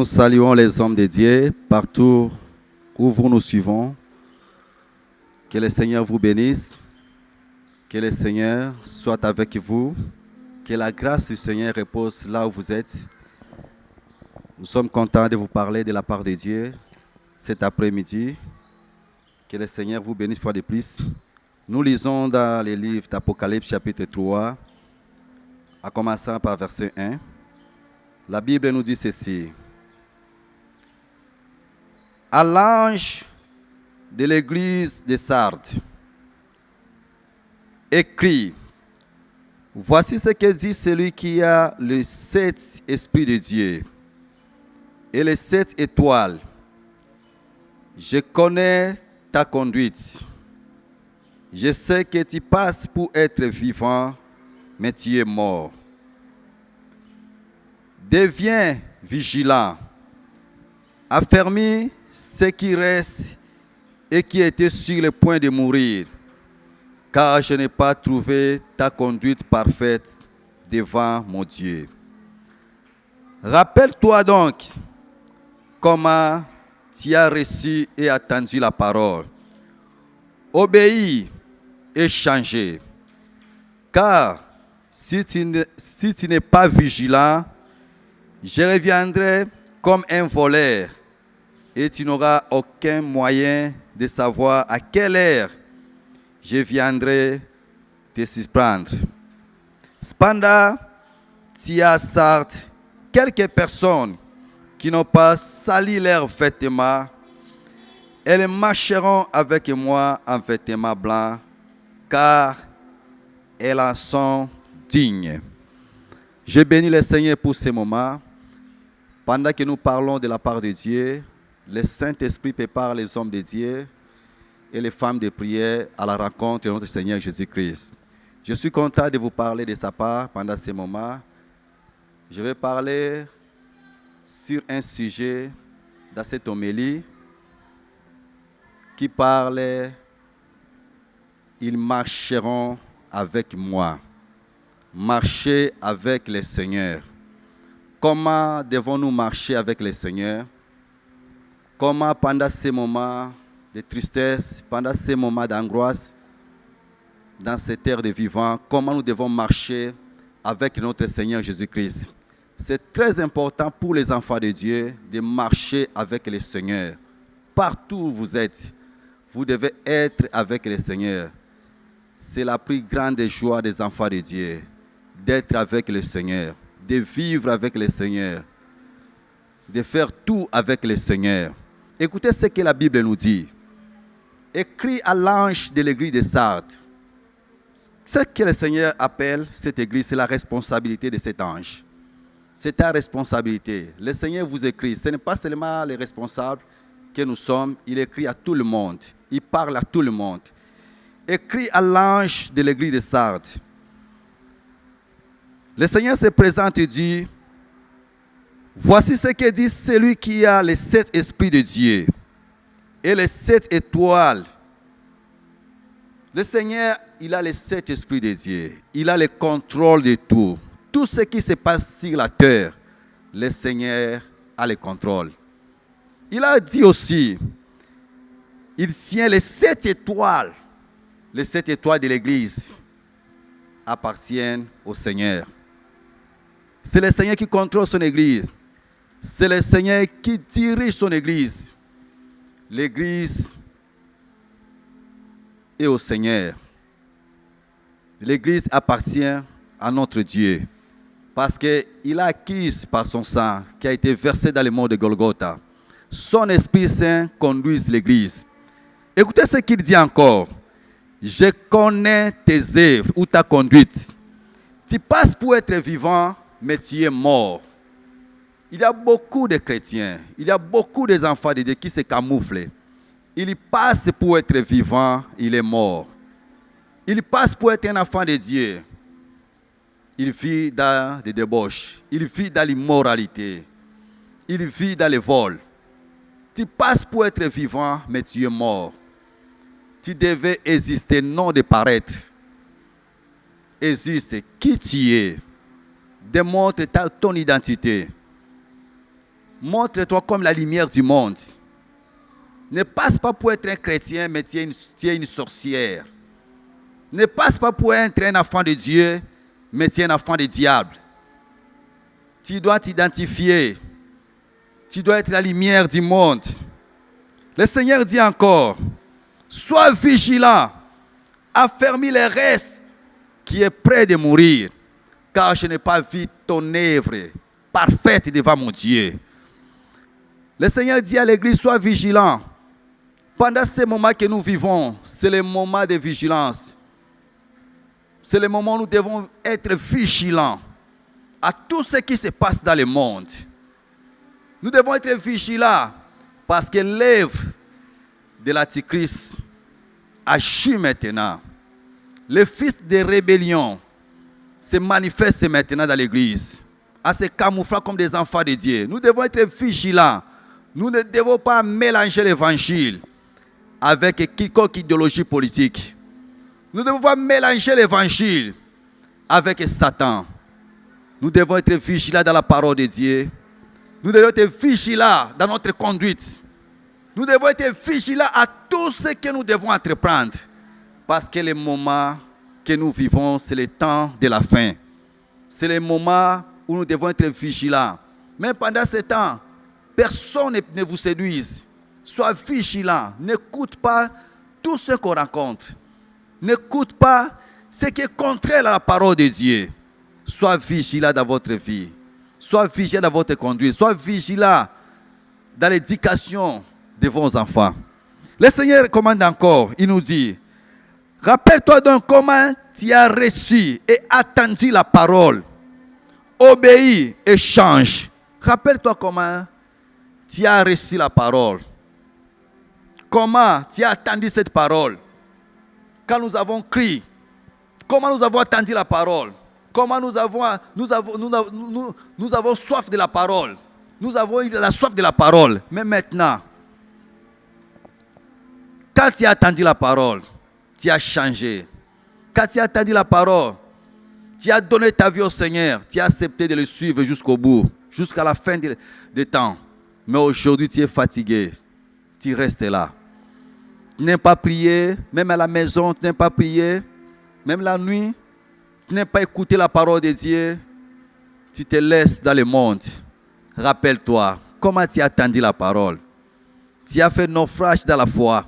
Nous saluons les hommes de Dieu partout où vous nous suivons. Que le Seigneur vous bénisse. Que le Seigneur soit avec vous. Que la grâce du Seigneur repose là où vous êtes. Nous sommes contents de vous parler de la part de Dieu cet après-midi. Que le Seigneur vous bénisse une fois de plus. Nous lisons dans les livres d'Apocalypse chapitre 3, en commençant par verset 1. La Bible nous dit ceci. À l'ange de l'église de Sardes, écrit, voici ce que dit celui qui a les 7 esprits de Dieu et les 7 étoiles. Je connais ta conduite. Je sais que tu passes pour être vivant, mais tu es mort. Deviens vigilant, affermis ce qui reste et qui était sur le point de mourir, car je n'ai pas trouvé ta conduite parfaite devant mon Dieu. Rappelle-toi donc comment tu as reçu et attendu la parole. Obéis et changez, car si tu n'es pas vigilant, je reviendrai comme un voleur et tu n'auras aucun moyen de savoir à quelle heure je viendrai te surprendre. Cependant, il y a à Sardes quelques personnes qui n'ont pas sali leurs vêtements. Elles marcheront avec moi en vêtements blancs, car elles en sont dignes. Je bénis le Seigneur pour ce moment. Pendant que nous parlons de la part de Dieu, le Saint-Esprit prépare les hommes de Dieu et les femmes de prière à la rencontre de notre Seigneur Jésus-Christ. Je suis content de vous parler de sa part pendant ce moment. Je vais parler sur un sujet dans cette homélie qui parle « Ils marcheront avec moi ». Marcher avec le Seigneur. Comment devons-nous marcher avec le Seigneur? Comment pendant ces moments de tristesse, pendant ces moments d'angoisse, dans cette ère de vivant, comment nous devons marcher avec notre Seigneur Jésus-Christ? C'est très important pour les enfants de Dieu de marcher avec le Seigneur. Partout où vous êtes, vous devez être avec le Seigneur. C'est la plus grande joie des enfants de Dieu, d'être avec le Seigneur, de vivre avec le Seigneur, de faire tout avec le Seigneur. Écoutez ce que la Bible nous dit. Écrit à l'ange de l'église de Sardes. Ce que le Seigneur appelle cette église, c'est la responsabilité de cet ange. C'est ta responsabilité. Le Seigneur vous écrit. Ce n'est pas seulement les responsables que nous sommes. Il écrit à tout le monde. Il parle à tout le monde. Écrit à l'ange de l'église de Sardes. Le Seigneur se présente et dit, voici ce que dit celui qui a les 7 esprits de Dieu et les 7 étoiles. Le Seigneur, il a les 7 esprits de Dieu. Il a le contrôle de tout. Tout ce qui se passe sur la terre, le Seigneur a le contrôle. Il a dit aussi, il tient les 7 étoiles. Les 7 étoiles de l'Église appartiennent au Seigneur. C'est le Seigneur qui contrôle son Église. C'est le Seigneur qui dirige son Église. L'Église est au Seigneur. L'Église appartient à notre Dieu. Parce qu'il a acquis par son sang qui a été versé dans le mont de Golgotha. Son Esprit Saint conduit l'Église. Écoutez ce qu'il dit encore. Je connais tes œuvres ou ta conduite. Tu passes pour être vivant, mais tu es mort. Il y a beaucoup de chrétiens, il y a beaucoup d'enfants de Dieu qui se camouflent. Il passe pour être vivant, il est mort. Il passe pour être un enfant de Dieu. Il vit dans des débauches, il vit dans l'immoralité, il vit dans le vol. Tu passes pour être vivant, mais tu es mort. Tu devais exister, non de paraître. Existe qui tu es. Démontre ton identité. Montre-toi comme la lumière du monde. Ne passe pas pour être un chrétien, mais tu es une sorcière. Ne passe pas pour être un enfant de Dieu, mais tu es un enfant du diable. Tu dois t'identifier. Tu dois être la lumière du monde. Le Seigneur dit encore, sois vigilant, affermis les restes qui est prêt de mourir, car je n'ai pas vu ton œuvre parfaite devant mon Dieu. Le Seigneur dit à l'église, sois vigilant. Pendant ces moments que nous vivons, c'est le moment de vigilance. C'est le moment où nous devons être vigilants à tout ce qui se passe dans le monde. Nous devons être vigilants parce que l'œuvre de l'Antichrist agit maintenant. Le fils de rébellion se manifeste maintenant dans l'église, en se camouflant comme des enfants de Dieu. Nous devons être vigilants. Nous ne devons pas mélanger l'évangile avec quiconque idéologie politique. Nous ne devons pas mélanger l'évangile avec Satan. Nous devons être vigilants dans la parole de Dieu. Nous devons être vigilants dans notre conduite. Nous devons être vigilants à tout ce que nous devons entreprendre. Parce que le moment que nous vivons, c'est le temps de la fin. C'est le moment où nous devons être vigilants. Mais pendant ce temps, personne ne vous séduise. Sois vigilant. N'écoute pas tout ce qu'on rencontre. N'écoute pas ce qui est contraire à la parole de Dieu. Sois vigilant dans votre vie. Sois vigilant dans votre conduite. Sois vigilant dans l'éducation de vos enfants. Le Seigneur commande encore. Il nous dit, rappelle-toi donc comment tu as reçu et attendu la parole. Obéis et change. Rappelle-toi comment tu as reçu la parole. Comment tu as attendu cette parole. Quand nous avons crié, comment nous avons attendu la parole. Comment nous avons soif de la parole. Nous avons eu la soif de la parole. Mais maintenant, quand tu as attendu la parole, tu as changé. Quand tu as attendu la parole, tu as donné ta vie au Seigneur. Tu as accepté de le suivre jusqu'au bout, jusqu'à la fin des temps. Mais aujourd'hui, tu es fatigué. Tu restes là. Tu n'aimes pas prier, même à la maison, tu n'aimes pas prier, même la nuit, tu n'aimes pas écouter la parole de Dieu, tu te laisses dans le monde. Rappelle-toi, comment tu as attendu la parole. Tu as fait naufrage dans la foi.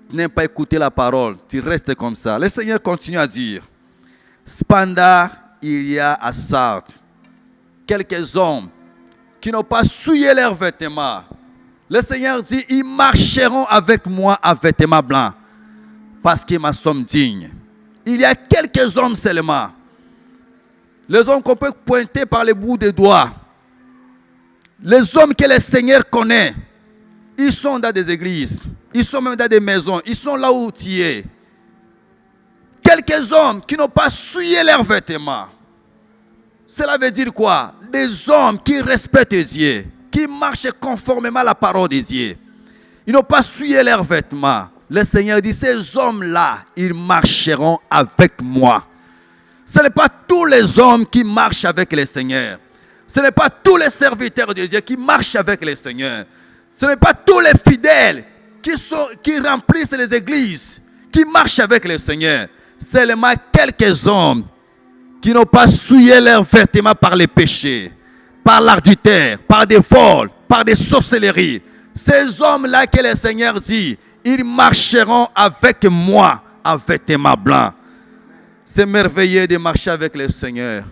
Tu n'aimes pas écouter la parole, tu restes comme ça. Le Seigneur continue à dire, cependant, il y a à Sardes quelques hommes qui n'ont pas souillé leurs vêtements. Le Seigneur dit, ils marcheront avec moi en vêtements blancs, parce qu'ils m'en sont dignes. Il y a quelques hommes seulement. Les hommes qu'on peut pointer par le bout des doigts. Les hommes que le Seigneur connaît. Ils sont dans des églises. Ils sont même dans des maisons. Ils sont là où tu es. Quelques hommes qui n'ont pas souillé leurs vêtements. Cela veut dire quoi? Des hommes qui respectent Dieu, qui marchent conformément à la parole de Dieu. Ils n'ont pas souillé leurs vêtements. Le Seigneur dit, ces hommes-là, ils marcheront avec moi. Ce n'est pas tous les hommes qui marchent avec le Seigneur. Ce n'est pas tous les serviteurs de Dieu qui marchent avec le Seigneur. Ce n'est pas tous les fidèles qui remplissent les églises, qui marchent avec le Seigneur. Seulement quelques hommes qui n'ont pas souillé leurs vêtements par les péchés, par l'adultère, par des vols, par des sorcelleries. Ces hommes-là que le Seigneur dit, ils marcheront avec moi en vêtements blancs. C'est merveilleux de marcher avec le Seigneur.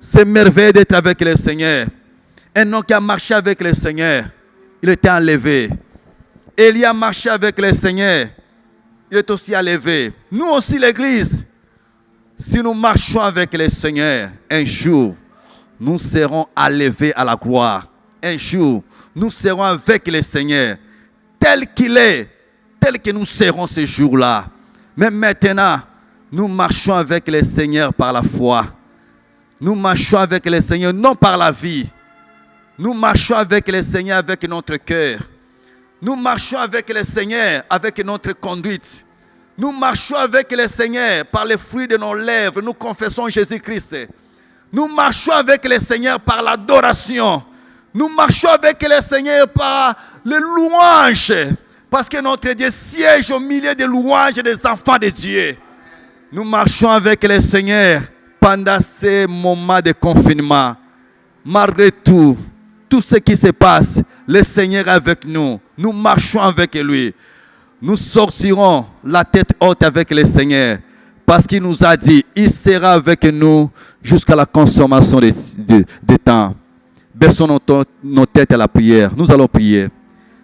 C'est merveilleux d'être avec le Seigneur. Un homme qui a marché avec le Seigneur, il était enlevé. Élie a marché avec le Seigneur, il est aussi enlevé. Nous aussi l'église, si nous marchons avec le Seigneur, un jour, nous serons enlevés à la gloire. Un jour, nous serons avec le Seigneur, tel qu'il est, tel que nous serons ce jour-là. Mais maintenant, nous marchons avec le Seigneur par la foi. Nous marchons avec le Seigneur non par la vie. Nous marchons avec le Seigneur avec notre cœur. Nous marchons avec le Seigneur avec notre conduite. Nous marchons avec le Seigneur par les fruits de nos lèvres. Nous confessons Jésus-Christ. Nous marchons avec le Seigneur par l'adoration. Nous marchons avec le Seigneur par les louanges. Parce que notre Dieu siège au milieu des louanges des enfants de Dieu. Nous marchons avec le Seigneur pendant ces moments de confinement. Malgré tout ce qui se passe, le Seigneur est avec nous. Nous marchons avec lui. Nous sortirons la tête haute avec le Seigneur. Parce qu'il nous a dit, il sera avec nous jusqu'à la consommation des temps. Baissons nos têtes à la prière. Nous allons prier.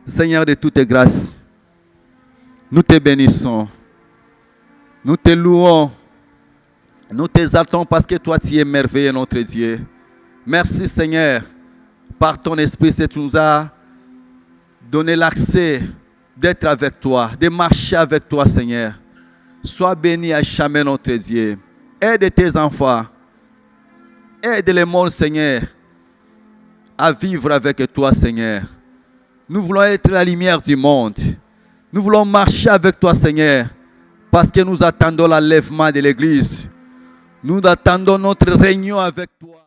Seigneur de toutes grâces, nous te bénissons. Nous te louons. Nous t'exaltons parce que toi, tu es merveilleux, notre Dieu. Merci, Seigneur. Par ton esprit, tu nous as donné l'accès d'être avec toi, de marcher avec toi, Seigneur. Sois béni à jamais, notre Dieu. Aide tes enfants. Aide le monde, Seigneur, à vivre avec toi, Seigneur. Nous voulons être la lumière du monde. Nous voulons marcher avec toi, Seigneur, parce que nous attendons l'enlèvement de l'Église. Nous attendons notre réunion avec toi.